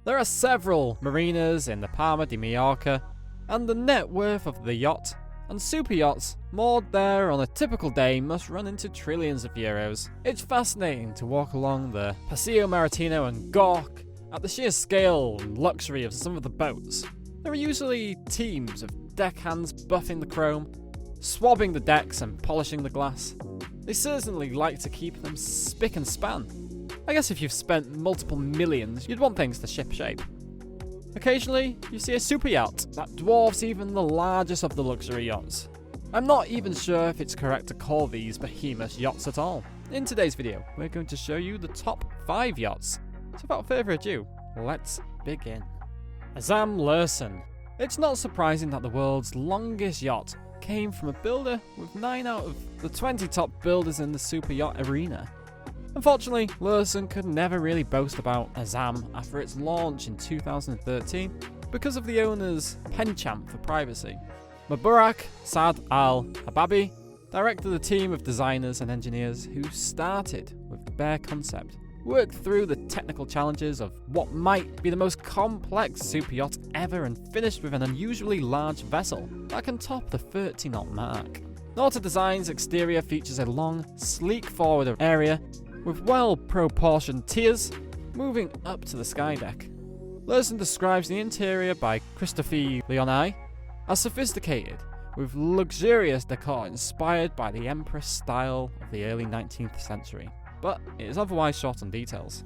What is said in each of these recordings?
There are several marinas in the Palma de Mallorca, and the net worth of the yacht and super yachts moored there on a typical day must run into trillions of euros. It's fascinating to walk along the Paseo Maritimo and gawk at the sheer scale and luxury of some of the boats. There are usually teams of deckhands buffing the chrome, swabbing the decks and polishing the glass. They certainly like to keep them spick and span. I guess if you've spent multiple millions, you'd want things to ship shape. Occasionally, you see a super yacht that dwarfs even the largest of the luxury yachts. I'm not even sure if it's correct to call these behemoth yachts at all. In today's video, we're going to show you the top 5 yachts. So without further ado, let's begin. Azam Lursen. It's not surprising that the world's longest yacht came from a builder with 9 out of the 20 top builders in the super yacht arena. Unfortunately, Lursen could never really boast about Azam after its launch in 2013 because of the owner's penchant for privacy. Mubarak Saad al-Hababi directed a team of designers and engineers who started with the bare concept, worked through the technical challenges of what might be the most complex super yacht ever, and finished with an unusually large vessel that can top the 30-knot mark. Nauta Design's exterior features a long, sleek forward area with well-proportioned tiers moving up to the sky deck. Lursen describes the interior by Christophe Leoni as sophisticated, with luxurious decor inspired by the Empress style of the early 19th century, but it is otherwise short on details.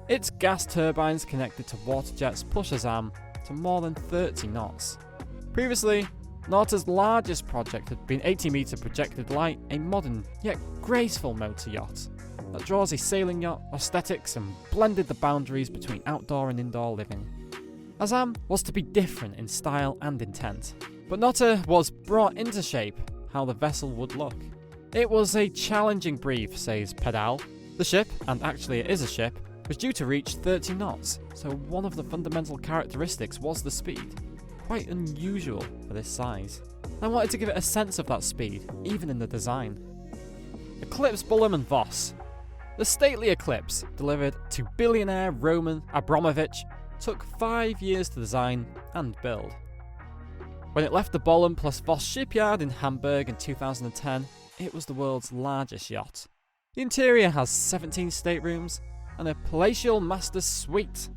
Its gas turbines connected to water jets push Azam to more than 30 knots. Previously, Nauta's largest project had been 80-metre projected light, a modern yet graceful motor yacht that draws a sailing yacht aesthetics and blended the boundaries between outdoor and indoor living. Azam was to be different in style and intent, but Nauta was brought into shape how the vessel would look. It was a challenging brief, says Pedal. The ship, and actually it is a ship, was due to reach 30 knots, so one of the fundamental characteristics was the speed. Quite unusual for this size. I wanted to give it a sense of that speed, even in the design. Eclipse Bullen and Voss. The stately Eclipse, delivered to billionaire Roman Abramovich, took 5 years to design and build. When it left the Bollen plus Voss shipyard in Hamburg in 2010, it was the world's largest yacht. The interior has 17 staterooms and a palatial master's suite,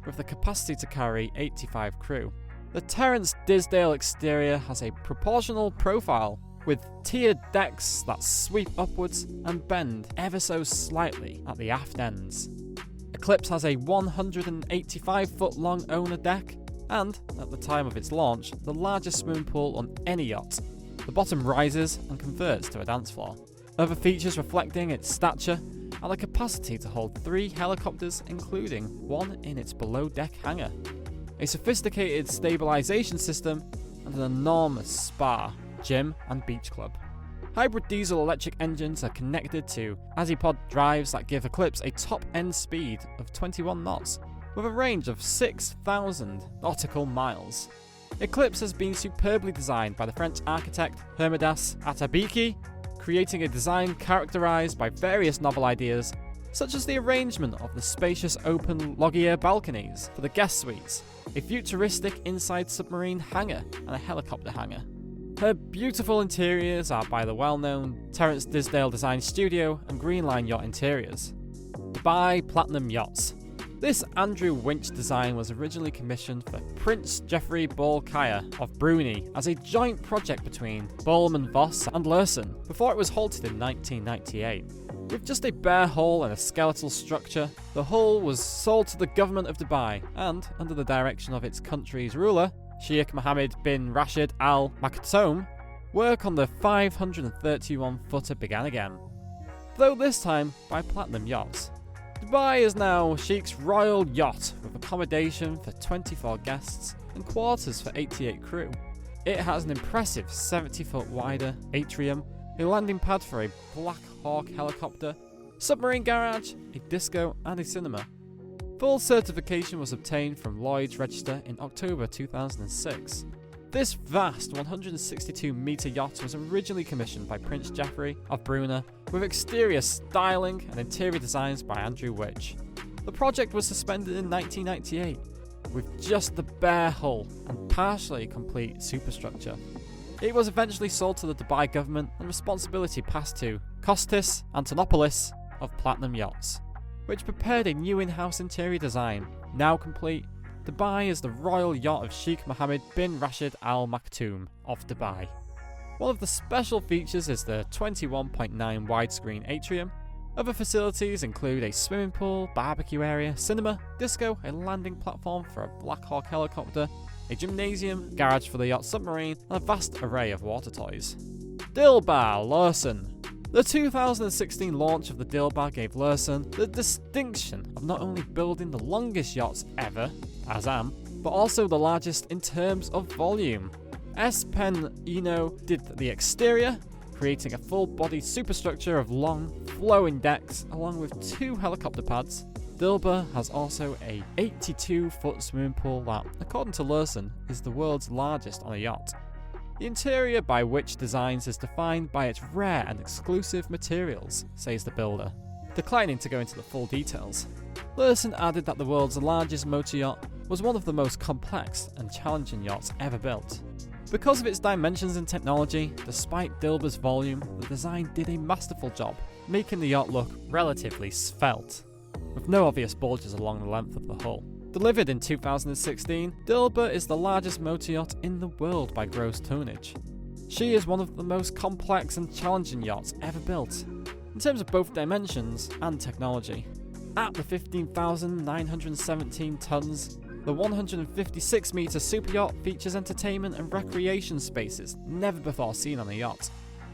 with the capacity to carry 85 crew. The Terence Disdale exterior has a proportional profile, with tiered decks that sweep upwards and bend ever so slightly at the aft ends. Eclipse has a 185-foot long owner deck and, at the time of its launch, the largest swimming pool on any yacht. The bottom rises and converts to a dance floor. Other features reflecting its stature are the capacity to hold 3 helicopters, including one in its below-deck hangar, a sophisticated stabilization system, and an enormous spa, gym and beach club. Hybrid diesel-electric engines are connected to Azipod drives that give Eclipse a top-end speed of 21 knots, with a range of 6,000 nautical miles. Eclipse has been superbly designed by the French architect Hermidas Atabiki, creating a design characterized by various novel ideas, such as the arrangement of the spacious open loggia balconies for the guest suites, a futuristic inside submarine hangar, and a helicopter hangar. Her beautiful interiors are by the well-known Terence Disdale Design Studio and Green Line Yacht Interiors. Dubai Platinum Yachts. This Andrew Winch design was originally commissioned for Prince Geoffrey Kaya of Brunei as a joint project between Bollman Voss and Lursen before it was halted in 1998. With just a bare hull and a skeletal structure, the hull was sold to the government of Dubai and, under the direction of its country's ruler, Sheikh Mohammed bin Rashid Al Maktoum, work on the 531-footer began again, though this time by Platinum Yachts. Dubai is now Sheikh's royal yacht with accommodation for 24 guests and quarters for 88 crew. It has an impressive 70-foot wider atrium, a landing pad for a Black Hawk helicopter, submarine garage, a disco and a cinema. Full certification was obtained from Lloyd's Register in October 2006. This vast 162-metre yacht was originally commissioned by Prince Geoffrey of Brunei, with exterior styling and interior designs by Andrew Winch. The project was suspended in 1998, with just the bare hull and partially complete superstructure. It was eventually sold to the Dubai government and responsibility passed to Kostis Antonopoulos of Platinum Yachts, which prepared a new in-house interior design. Now complete, Dubai is the royal yacht of Sheikh Mohammed bin Rashid Al Maktoum of Dubai. One of the special features is the 21.9 widescreen atrium. Other facilities include a swimming pool, barbecue area, cinema, disco, a landing platform for a Black Hawk helicopter, a gymnasium, garage for the yacht submarine, and a vast array of water toys. Dilbar Lursen. The 2016 launch of the Dilbar gave Lursen the distinction of not only building the longest yachts ever, Azam, but also the largest in terms of volume. S-Pen Eno did the exterior, creating a full-body superstructure of long, flowing decks along with 2 helicopter pads. Dilbar has also a 82-foot swimming pool that, according to Lursen, is the world's largest on a yacht. The interior by which designs is defined by its rare and exclusive materials, says the builder, declining to go into the full details. Lursen added that the world's largest motor yacht was one of the most complex and challenging yachts ever built. Because of its dimensions and technology, despite Dilbar's volume, the design did a masterful job, making the yacht look relatively svelte, with no obvious bulges along the length of the hull. Delivered in 2016, Dilbar is the largest motor yacht in the world by gross tonnage. She is one of the most complex and challenging yachts ever built, in terms of both dimensions and technology. At the 15,917 tons, the 156-metre super yacht features entertainment and recreation spaces never before seen on a yacht.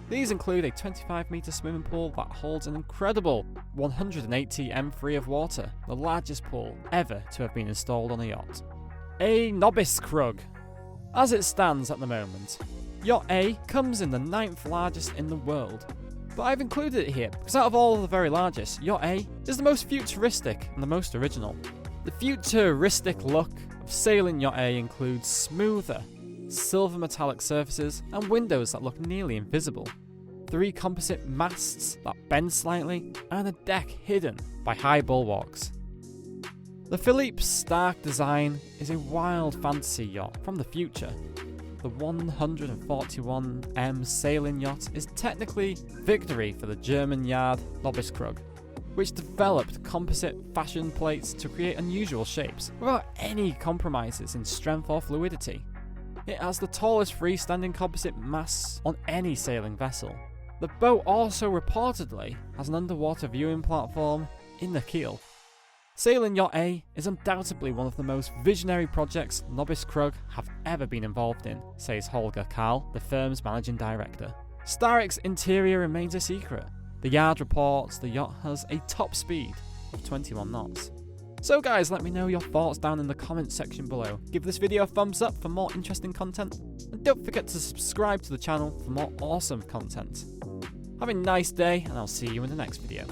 These include a 25-metre swimming pool that holds an incredible 180 m3 of water, the largest pool ever to have been installed on a yacht. A novice krug. As it stands at the moment, Yacht A comes in the 9th largest in the world, but I've included it here because out of all of the very largest, Yacht A is the most futuristic and the most original. The futuristic look of sailing Yacht A includes smoother, silver metallic surfaces and windows that look nearly invisible, 3 composite masts that bend slightly, and a deck hidden by high bulwarks. The Philippe Starck design is a wild fantasy yacht from the future. The 141m sailing yacht is technically victory for the German yard Novice Krug, which developed composite fashion plates to create unusual shapes without any compromises in strength or fluidity. It has the tallest freestanding composite masts on any sailing vessel. The boat also reportedly has an underwater viewing platform in the keel. Sailing Yacht A is undoubtedly one of the most visionary projects Novice Krug have ever been involved in, says Holger Karl, the firm's managing director. Starrick's interior remains a secret. The yard reports the yacht has a top speed of 21 knots. So guys, let me know your thoughts down in the comments section below. Give this video a thumbs up for more interesting content, and don't forget to subscribe to the channel for more awesome content. Have a nice day, and I'll see you in the next video.